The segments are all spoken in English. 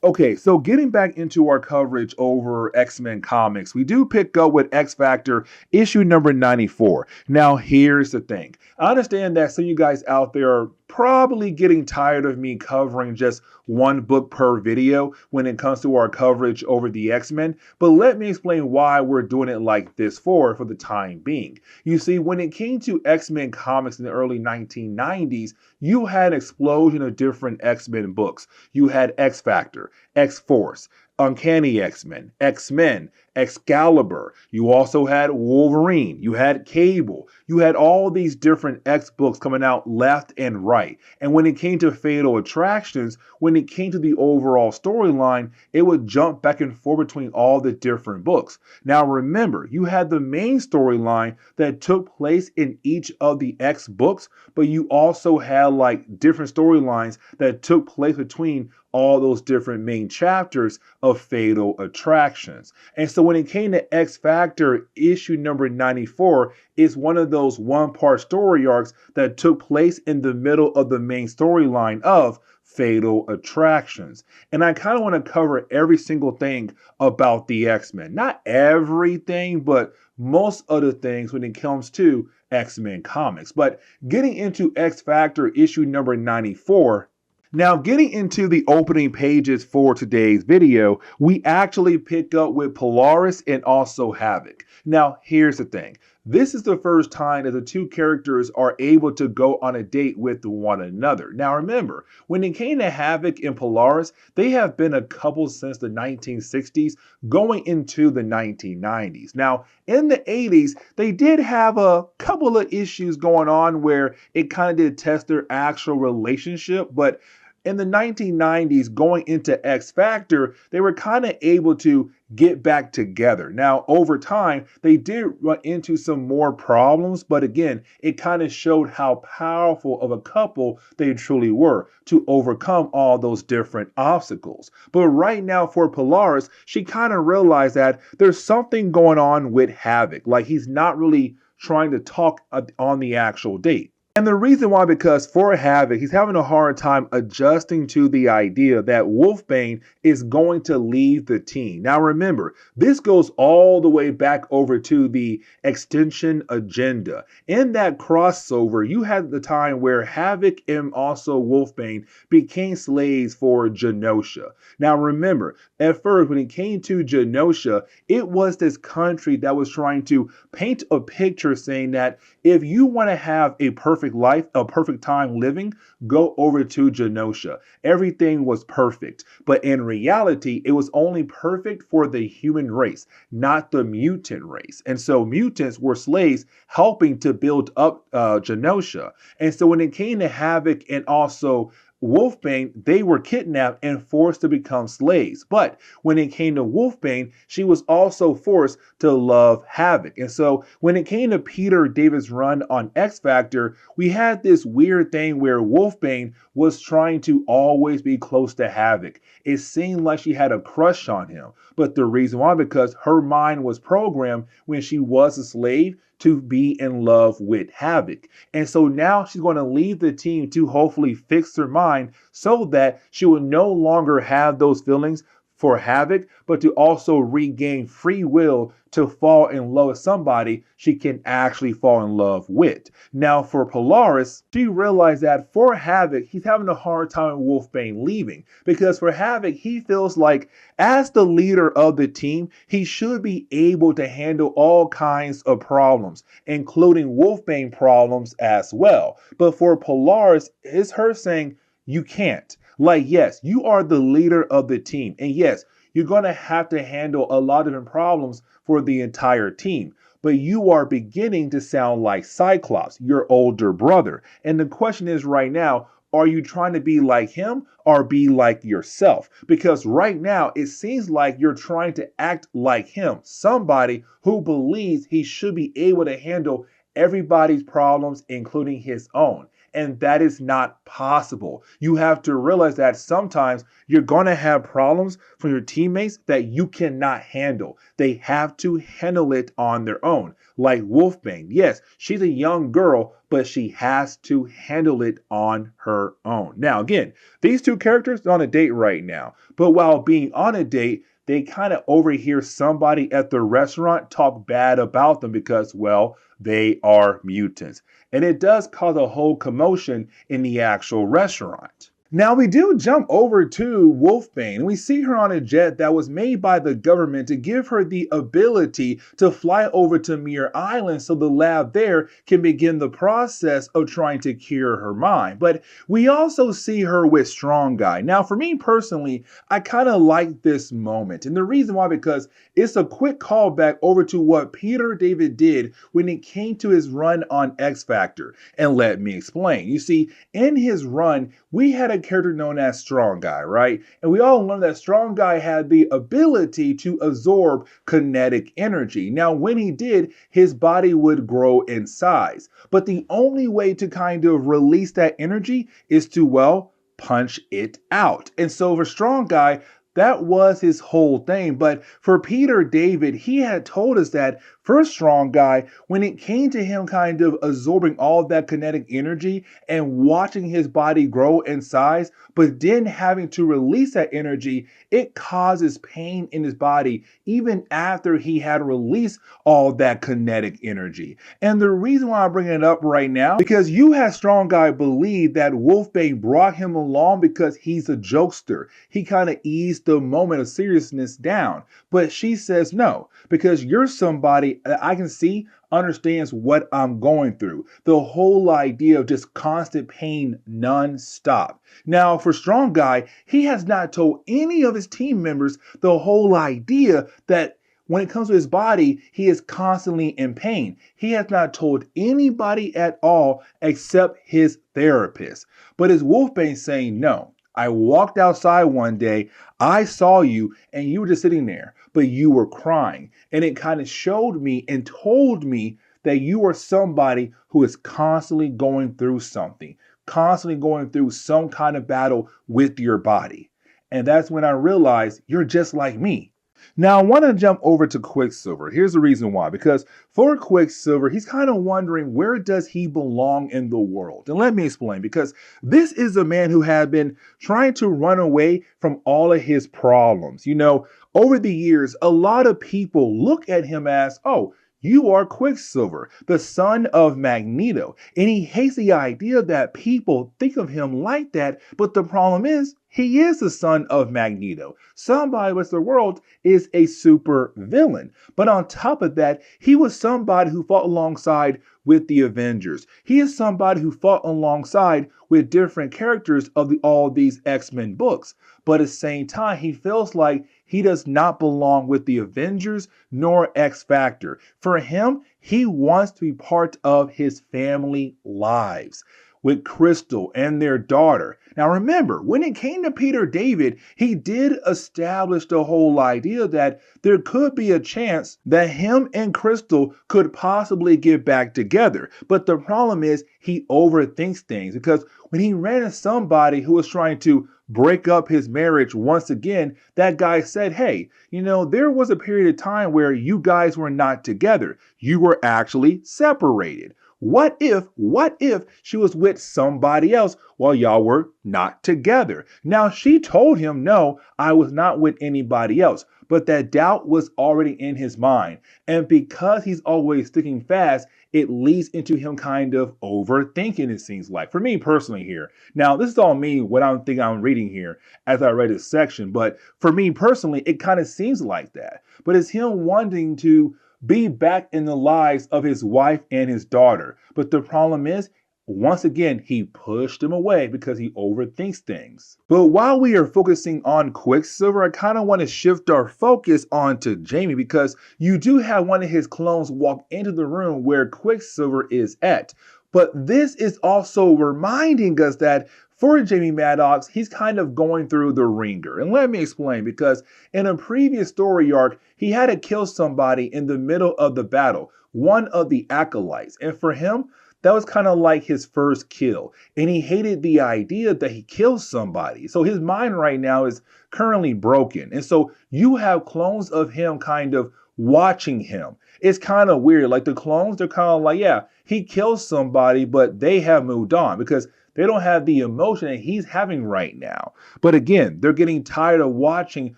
Okay, so getting back into our coverage over X-Men comics, we do pick up with X Factor issue number 94. Now, here's the thing. I understand that some of you guys out there are probably getting tired of me covering just one book per video when it comes to our coverage over the X-Men, but let me explain why we're doing it like this for the time being. You see, when it came to X-Men comics in the early 1990s, you had an explosion of different X-Men books. You had X Factor, X Force, Uncanny X-Men, X-Men, Excalibur. You also had Wolverine. You had Cable. You had all these different X books coming out left and right. And when it came to Fatal Attractions, when it came to the overall storyline, it would jump back and forth between all the different books. Now remember, you had the main storyline that took place in each of the X books, but you also had like different storylines that took place between all those different main chapters of Fatal Attractions. And so when it came to X Factor issue number 94, it's one of those one-part story arcs that took place in the middle of the main storyline of Fatal Attractions. And I kind of want to cover every single thing about the X-Men. Not everything, but most of the things when it comes to X-Men comics. But getting into X Factor issue number 94, now, getting into the opening pages for today's video, we actually pick up with Polaris and also Havok. Now, here's the thing. This is the first time that the two characters are able to go on a date with one another. Now, remember, when it came to Havok and Polaris, they have been a couple since the 1960s, going into the 1990s. Now, in the 80s, they did have a couple of issues going on where it kind of did test their actual relationship, but in the 1990s, going into X Factor, they were kind of able to get back together. Now, over time, they did run into some more problems, but again, it kind of showed how powerful of a couple they truly were to overcome all those different obstacles. But right now, for Polaris, she kind of realized that there's something going on with Havok. Like he's not really trying to talk on the actual date. And the reason why, because for Havok, he's having a hard time adjusting to the idea that Wolfbane is going to leave the team. Now remember, this goes all the way back over to the extension agenda. In that crossover, you had the time where Havok and also Wolfbane became slaves for Genosha. Now remember, at first, when it came to Genosha, it was this country that was trying to paint a picture saying that if you want to have a perfect life, a perfect time living, go over to Genosha. Everything was perfect. But in reality, it was only perfect for the human race, not the mutant race. And so mutants were slaves helping to build up Genosha. And so when it came to Havok and also Wolfbane, they were kidnapped and forced to become slaves. But when it came to Wolfbane, she was also forced to love Havok. And so when it came to Peter David's run on X Factor, we had this weird thing where Wolfbane was trying to always be close to Havok. It seemed like she had a crush on him. But the reason why, because her mind was programmed when she was a slave to be in love with Havok. And so now she's going to leave the team to hopefully fix her mind so that she will no longer have those feelings for Havok, but to also regain free will to fall in love with somebody she can actually fall in love with. Now, for Polaris, she realized that for Havok, he's having a hard time with Wolfbane leaving because for Havok, he feels like as the leader of the team, he should be able to handle all kinds of problems, including Wolfbane problems as well. But for Polaris, it's her saying, you can't. Like, yes, you are the leader of the team. And yes, you're going to have to handle a lot of different problems for the entire team. But you are beginning to sound like Cyclops, your older brother. And the question is right now, are you trying to be like him or be like yourself? Because right now, it seems like you're trying to act like him, somebody who believes he should be able to handle everybody's problems, including his own. And that is not possible. You have to realize that sometimes you're going to have problems from your teammates that you cannot handle. They have to handle it on their own. Like Wolfbane. Yes, she's a young girl, but she has to handle it on her own. Now, again, these two characters are on a date right now. But while being on a date, they kind of overhear somebody at the restaurant talk bad about them because, well, they are mutants. And it does cause a whole commotion in the actual restaurant. Now we do jump over to Wolfbane, and we see her on a jet that was made by the government to give her the ability to fly over to Muir Island so the lab there can begin the process of trying to cure her mind. But we also see her with Strong Guy. Now for me personally, I kind of like this moment. And the reason why, because it's a quick callback over to what Peter David did when it came to his run on X Factor. And let me explain. You see, in his run, we had a character known as Strong Guy, right? And we all learned that Strong Guy had the ability to absorb kinetic energy. Now, when he did, his body would grow in size. But the only way to kind of release that energy is to, well, punch it out. And so for Strong Guy, that was his whole thing. But for Peter David, he had told us that for Strong Guy, when it came to him kind of absorbing all that kinetic energy and watching his body grow in size, but then having to release that energy, it causes pain in his body even after he had released all that kinetic energy. And the reason why I bring it up right now, because you had Strong Guy believe that Wolfbane brought him along because he's a jokester. He kind of eased the moment of seriousness down. But she says no, because you're somebody that I can see understands what I'm going through. The whole idea of just constant pain non-stop. Now, for Strong Guy, he has not told any of his team members the whole idea that when it comes to his body, he is constantly in pain. He has not told anybody at all except his therapist. But is Wolfbane saying no? I walked outside one day, I saw you, and you were just sitting there, but you were crying. And it kind of showed me and told me that you are somebody who is constantly going through something, constantly going through some kind of battle with your body. And that's when I realized you're just like me. Now, I want to jump over to Quicksilver. Here's the reason why. Because for Quicksilver, he's kind of wondering, where does he belong in the world? And let me explain. Because this is a man who had been trying to run away from all of his problems. You know, over the years, a lot of people look at him as, oh, you are Quicksilver, the son of Magneto. And he hates the idea that people think of him like that. But the problem is, he is the son of Magneto. Somebody with the world is a super villain. But on top of that, he was somebody who fought alongside with the Avengers. He is somebody who fought alongside with different characters of all these X-Men books. But at the same time, he feels like he does not belong with the Avengers nor X Factor. For him, he wants to be part of his family lives with Crystal and their daughter. Now remember, when it came to Peter David, he did establish the whole idea that there could be a chance that him and Crystal could possibly get back together. But the problem is he overthinks things, because when he ran into somebody who was trying to break up his marriage once again, that guy said, hey, you know, there was a period of time where you guys were not together. You were actually separated. What if she was with somebody else while y'all were not together? Now, she told him, no, I was not with anybody else. But that doubt was already in his mind. And because he's always thinking fast, it leads into him kind of overthinking, it seems like. For me personally here. Now, this is all me, what I think I'm reading here as I read this section. But for me personally, it kind of seems like that. But it's him wanting to be back in the lives of his wife and his daughter. But the problem is, once again, he pushed him away because he overthinks things. But while we are focusing on Quicksilver, I kind of want to shift our focus onto Jamie, because you do have one of his clones walk into the room where Quicksilver is at. But this is also reminding us that for Jamie Madrox, he's kind of going through the ringer. And let me explain, because in a previous story arc, he had to kill somebody in the middle of the battle, one of the acolytes. And for him, that was kind of like his first kill. And he hated the idea that he killed somebody. So his mind right now is currently broken. And so you have clones of him kind of watching him. It's kind of weird. Like the clones, they're kind of like, yeah, he killed somebody, but they have moved on because they don't have the emotion that he's having right now. But again, they're getting tired of watching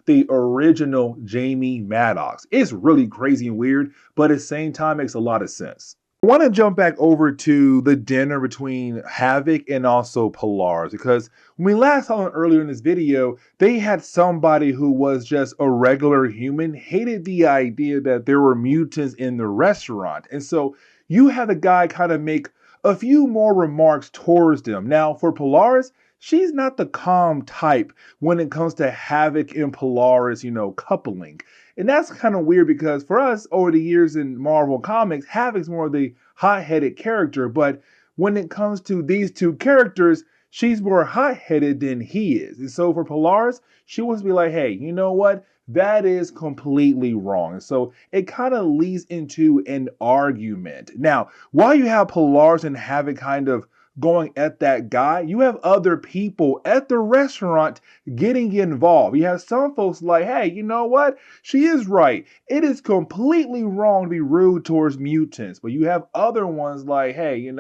the original Jamie Madrox. It's really crazy and weird, but at the same time makes a lot of sense. I want to jump back over to the dinner between Havok and also Polaris, because when we last saw them earlier in this video, they had somebody who was just a regular human, hated the idea that there were mutants in the restaurant. And so you have the guy kind of make a few more remarks towards them. Now, for Polaris, she's not the calm type when it comes to Havok and Polaris, coupling. And that's kind of weird because for us, over the years in Marvel Comics, Havok's more of the hot-headed character. But when it comes to these two characters, she's more hot-headed than he is. And so for Polaris, she wants to be like, hey, you know what? That is completely wrong. And so it kind of leads into an argument. Now, while you have Polaris and Havok kind of going at that guy, you have other people at the restaurant getting involved. You have some folks like, hey, you know what? She is right. It is completely wrong to be rude towards mutants. But you have other ones like, hey,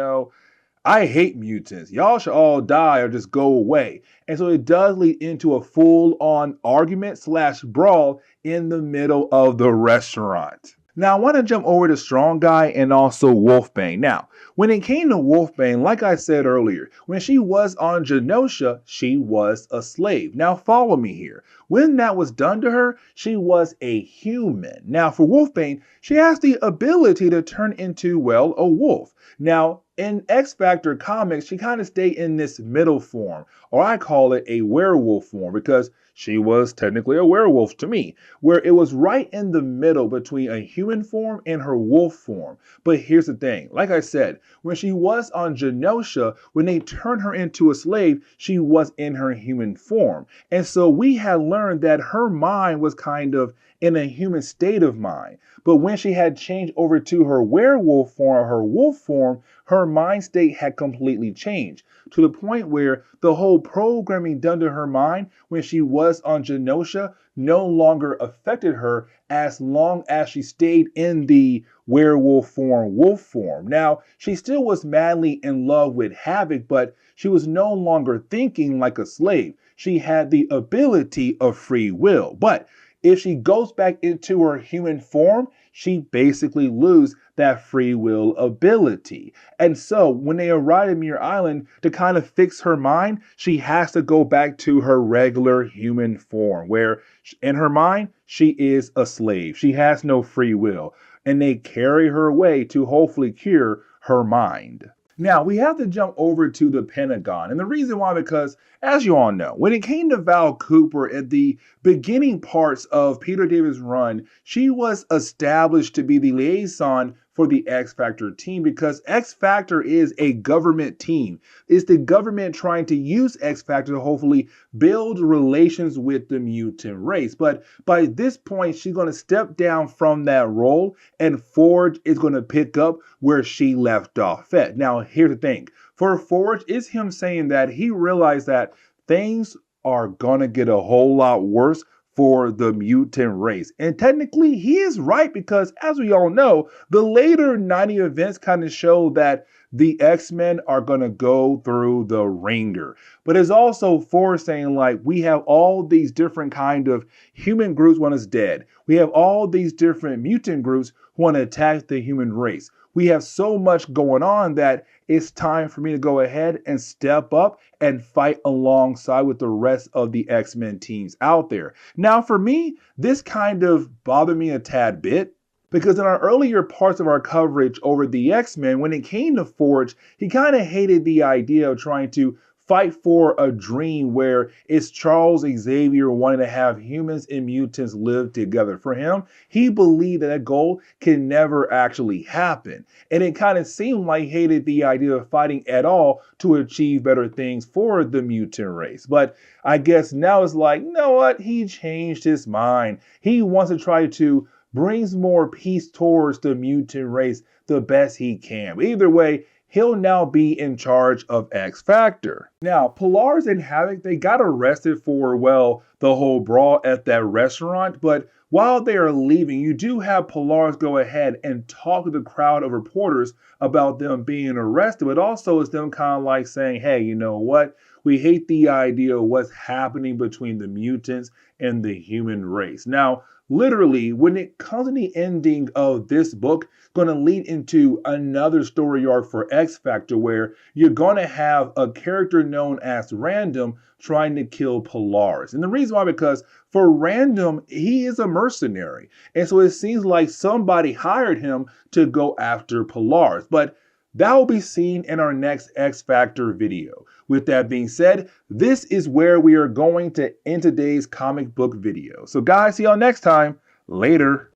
I hate mutants. Y'all should all die or just go away. And so it does lead into a full-on argument / brawl in the middle of the restaurant. Now, I want to jump over to Strong Guy and also Wolfbane. Now, when it came to Wolfbane, like I said earlier, when she was on Genosha, she was a slave. Now, follow me here. When that was done to her, she was a human. Now, for Wolfbane, she has the ability to turn into, well, a wolf. Now, in X Factor comics, she kind of stayed in this middle form, or I call it a werewolf form, because she was technically a werewolf to me, where it was right in the middle between a human form and her wolf form. But here's the thing, like I said, when she was on Genosha, when they turned her into a slave, she was in her human form. And so we had learned that her mind was kind of in a human state of mind. But when she had changed over to her werewolf form, her wolf form, her mind state had completely changed to the point where the whole programming done to her mind when she was on Genosha no longer affected her as long as she stayed in the werewolf form, wolf form. Now, she still was madly in love with Havok, but she was no longer thinking like a slave. She had the ability of free will. But if she goes back into her human form, she basically loses that free will ability. And so when they arrive at Muir Island to kind of fix her mind, she has to go back to her regular human form, where in her mind, she is a slave. She has no free will. And they carry her away to hopefully cure her mind. Now, we have to jump over to the Pentagon. And the reason why, because as you all know, when it came to Val Cooper at the beginning parts of Peter David's run, she was established to be the liaison for the X Factor team because X Factor is a government team. It's the government trying to use X Factor to hopefully build relations with the mutant race. But by this point, she's going to step down from that role and Forge is going to pick up where she left off at. Now, here's the thing. For Forge, it's him saying that he realized that things are going to get a whole lot worse for the mutant race. And technically, he is right because, as we all know, the later 90 events kind of show that the X-Men are going to go through the ringer. But it's also for saying, like, we have all these different kind of human groups want us dead. We have all these different mutant groups who want to attack the human race. We have so much going on that it's time for me to go ahead and step up and fight alongside with the rest of the X-Men teams out there. Now, for me, this kind of bothered me a tad bit because in our earlier parts of our coverage over the X-Men, when it came to Forge, he kind of hated the idea of trying to fight for a dream where it's Charles Xavier wanting to have humans and mutants live together. For him, he believed that that goal can never actually happen. And it kind of seemed like he hated the idea of fighting at all to achieve better things for the mutant race. But I guess now it's like, you know what? He changed his mind. He wants to try to bring more peace towards the mutant race the best he can. But either way, he'll now be in charge of X Factor. Now, Polaris and Havok, they got arrested for, well, the whole brawl at that restaurant, but while they are leaving, you do have Polaris go ahead and talk to the crowd of reporters about them being arrested, but also it's them kind of like saying, hey, you know what? We hate the idea of what's happening between the mutants and the human race. Now, literally, when it comes to the ending of this book, it's going to lead into another story arc for X Factor where you're going to have a character known as Random trying to kill Polaris. And the reason why, because for Random, he is a mercenary. And so it seems like somebody hired him to go after Polaris. But that will be seen in our next X Factor video. With that being said, this is where we are going to end today's comic book video. So guys, see y'all next time. Later.